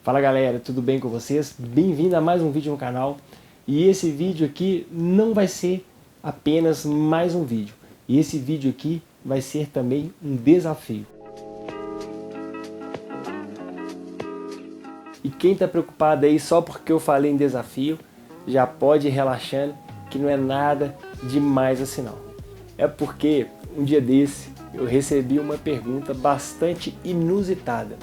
Fala galera, tudo bem com vocês? Bem-vindo a mais um vídeo no canal. E esse vídeo aqui não vai ser apenas mais um vídeo. E esse vídeo aqui vai ser também um desafio. E quem está preocupado aí só porque eu falei em desafio, já pode ir relaxando que não é nada demais assim não. É porque um dia desse eu recebi uma pergunta bastante inusitada.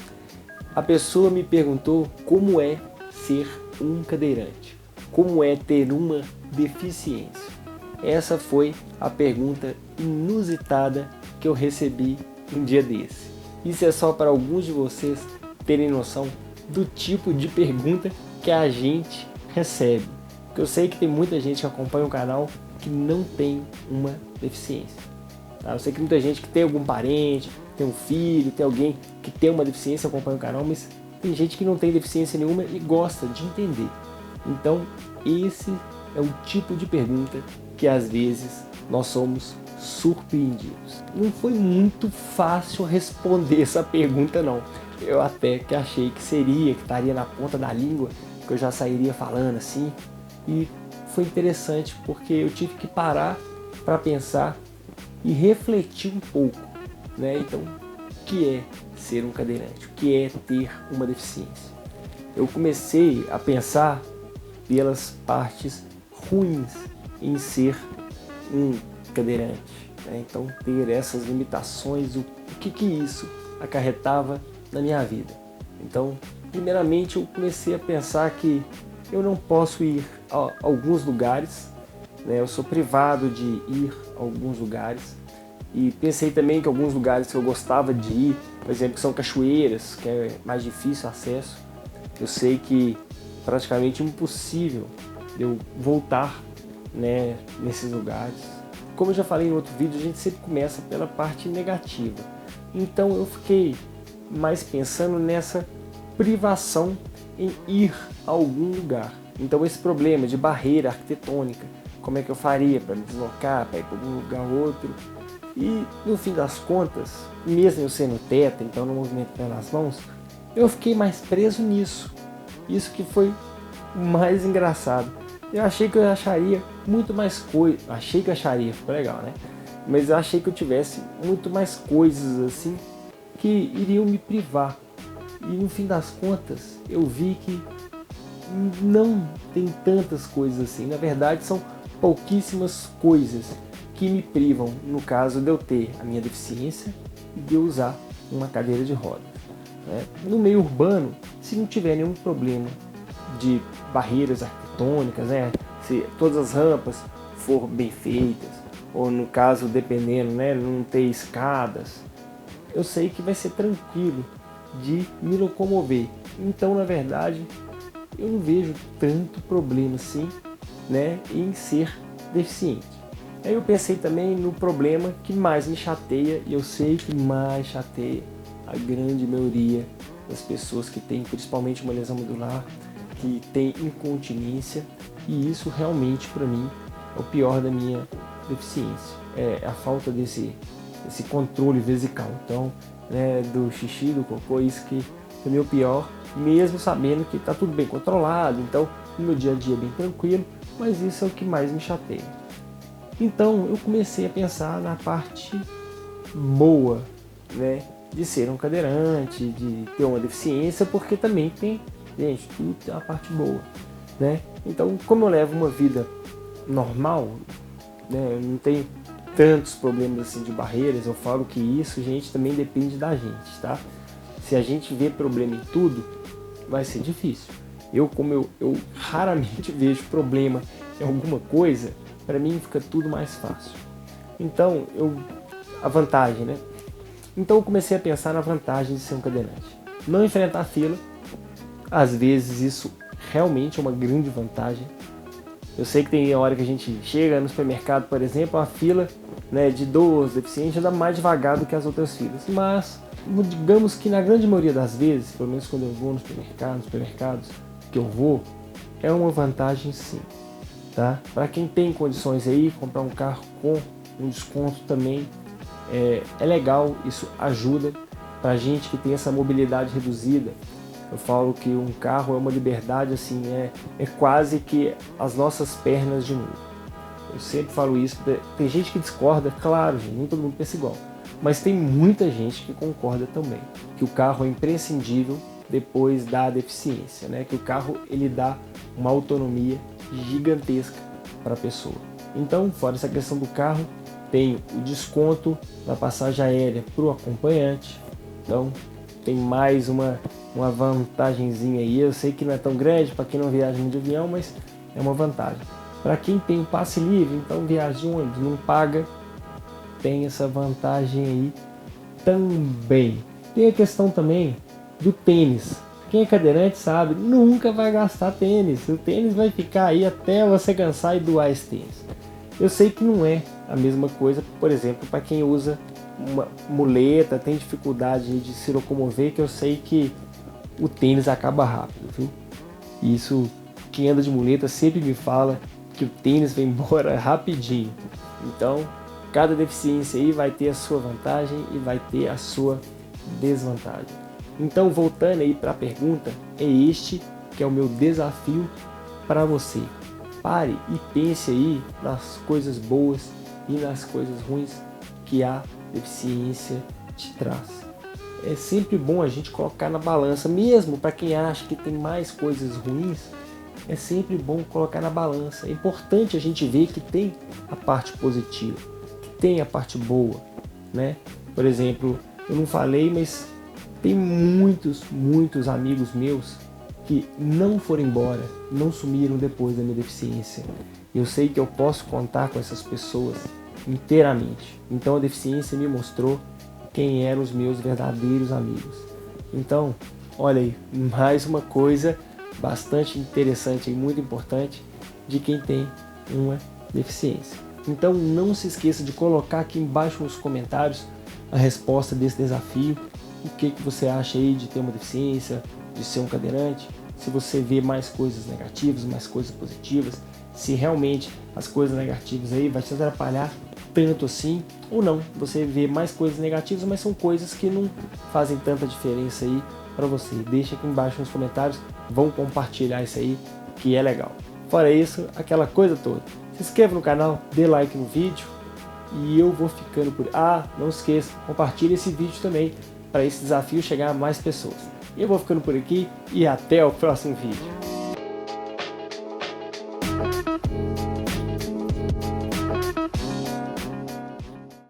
A pessoa me perguntou como é ser um cadeirante, como é ter uma deficiência. Essa foi a pergunta inusitada que eu recebi um dia desse. Isso é só para alguns de vocês terem noção do tipo de pergunta que a gente recebe. Porque eu sei que tem muita gente que acompanha o canal que não tem uma deficiência. Eu sei que muita gente que tem algum parente, tem um filho, tem alguém que tem uma deficiência, acompanha o canal, mas tem gente que não tem deficiência nenhuma e gosta de entender. Então, esse é o tipo de pergunta que às vezes nós somos surpreendidos. Não foi muito fácil responder essa pergunta não. Eu até que achei que seria, que estaria na ponta da língua, que eu já sairia falando assim. E foi interessante porque eu tive que parar para pensar e refletir um pouco, né? Então, o que é ser um cadeirante? O que é ter uma deficiência? Eu comecei a pensar pelas partes ruins em ser um cadeirante, né? Então, ter essas limitações, o que isso acarretava na minha vida. Então, primeiramente, eu comecei a pensar que eu não posso ir a alguns lugares, né? Eu sou privado de ir a alguns lugares e pensei também que alguns lugares que eu gostava de ir, por exemplo, que são cachoeiras, que é mais difícil acesso, eu sei que praticamente impossível eu voltar, né, nesses lugares. Como eu já falei em outro vídeo, a gente sempre começa pela parte negativa. Então eu fiquei mais pensando nessa privação em ir a algum lugar. Então esse problema de barreira arquitetônica, como é que eu faria para me deslocar, para ir para algum lugar ou outro. E no fim das contas, mesmo eu sendo teta, então não movimento pelas mãos, eu fiquei mais preso nisso. Isso que foi o mais engraçado. Eu achei que eu acharia muito mais coisas. Achei que eu acharia, ficou legal, né? Mas eu achei que eu tivesse muito mais coisas assim que iriam me privar. E no fim das contas, eu vi que não tem tantas coisas assim. Na verdade, são pouquíssimas coisas que me privam, no caso de eu ter a minha deficiência e de eu usar uma cadeira de rodas. Né? No meio urbano, se não tiver nenhum problema de barreiras arquitetônicas, né? Se todas as rampas for bem feitas, ou no caso, dependendo, né, não ter escadas, eu sei que vai ser tranquilo de me locomover. Então, na verdade, eu não vejo tanto problema assim, né, em ser deficiente. Aí eu pensei também no problema que mais me chateia, e eu sei que mais chateia a grande maioria das pessoas que tem principalmente uma lesão medular, que tem incontinência, e isso realmente para mim é o pior da minha deficiência, é a falta desse controle vesical, então, né, do xixi, do cocô, isso que é o pior, mesmo sabendo que está tudo bem controlado, então no meu dia a dia é bem tranquilo, mas isso é o que mais me chateia. Então eu comecei a pensar na parte boa, né, de ser um cadeirante, de ter uma deficiência, porque também tem, gente, tudo tem uma parte boa, né? Então, como eu levo uma vida normal, né, eu não tenho tantos problemas assim de barreiras, eu falo que isso, gente, também depende da gente, tá? Se a gente vê problema em tudo, vai ser difícil. Como eu raramente vejo problema em alguma coisa, para mim fica tudo mais fácil. Então, a vantagem, né? Então eu comecei a pensar na vantagem de ser um cadeirante. Não enfrentar fila, às vezes isso realmente é uma grande vantagem. Eu sei que tem hora que a gente chega no supermercado, por exemplo, a fila, né, de idosos, deficientes, anda mais devagar do que as outras filas. Mas, digamos que na grande maioria das vezes, pelo menos quando eu vou nos supermercados que eu vou, é uma vantagem sim. Tá? Para quem tem condições aí, comprar um carro com um desconto também é legal, isso ajuda. Para gente que tem essa mobilidade reduzida, Eu falo que um carro é uma liberdade, assim, é quase que as nossas pernas de novo. Eu sempre falo isso. Tem gente que discorda, claro, gente, nem todo mundo pensa igual. Mas tem muita gente que concorda também, que o carro é imprescindível depois da deficiência, né? Que o carro ele dá uma autonomia gigantesca para a pessoa. Então, fora essa questão do carro, tem o desconto na passagem aérea para o acompanhante. Então, tem mais uma vantagenzinha aí. Eu sei que não é tão grande para quem não viaja de avião, mas é uma vantagem. Para quem tem o passe livre, então viaja de ônibus, não paga, tem essa vantagem aí também. Tem a questão também do tênis. Quem é cadeirante sabe, nunca vai gastar tênis. O tênis vai ficar aí até você cansar e doar esse tênis. Eu sei que não é a mesma coisa, por exemplo, para quem usa uma muleta, tem dificuldade de se locomover, que eu sei que o tênis acaba rápido, viu? Isso, quem anda de muleta sempre me fala que o tênis vai embora rapidinho. Então, cada deficiência aí vai ter a sua vantagem e vai ter a sua desvantagem. Então, voltando aí para a pergunta, é este que é o meu desafio para você. Pare e pense aí nas coisas boas e nas coisas ruins que a deficiência te traz. É sempre bom a gente colocar na balança, mesmo para quem acha que tem mais coisas ruins, é sempre bom colocar na balança. É importante a gente ver que tem a parte positiva, que tem a parte boa, né? Por exemplo, eu não falei, mas tem muitos amigos meus que não foram embora, não sumiram depois da minha deficiência. Eu sei que eu posso contar com essas pessoas inteiramente. Então a deficiência me mostrou quem eram os meus verdadeiros amigos. Então, olha aí, mais uma coisa bastante interessante e muito importante de quem tem uma deficiência. Então não se esqueça de colocar aqui embaixo nos comentários a resposta desse desafio. O que você acha aí de ter uma deficiência, de ser um cadeirante? Se você vê mais coisas negativas, mais coisas positivas, se realmente as coisas negativas aí vai te atrapalhar tanto assim ou não. Você vê mais coisas negativas, mas são coisas que não fazem tanta diferença aí para você. Deixa aqui embaixo nos comentários, vão compartilhar isso aí que é legal. Fora isso, aquela coisa toda. Se inscreva no canal, dê like no vídeo e eu vou ficando por... não esqueça, compartilhe esse vídeo também para esse desafio chegar a mais pessoas. Eu vou ficando por aqui e até o próximo vídeo.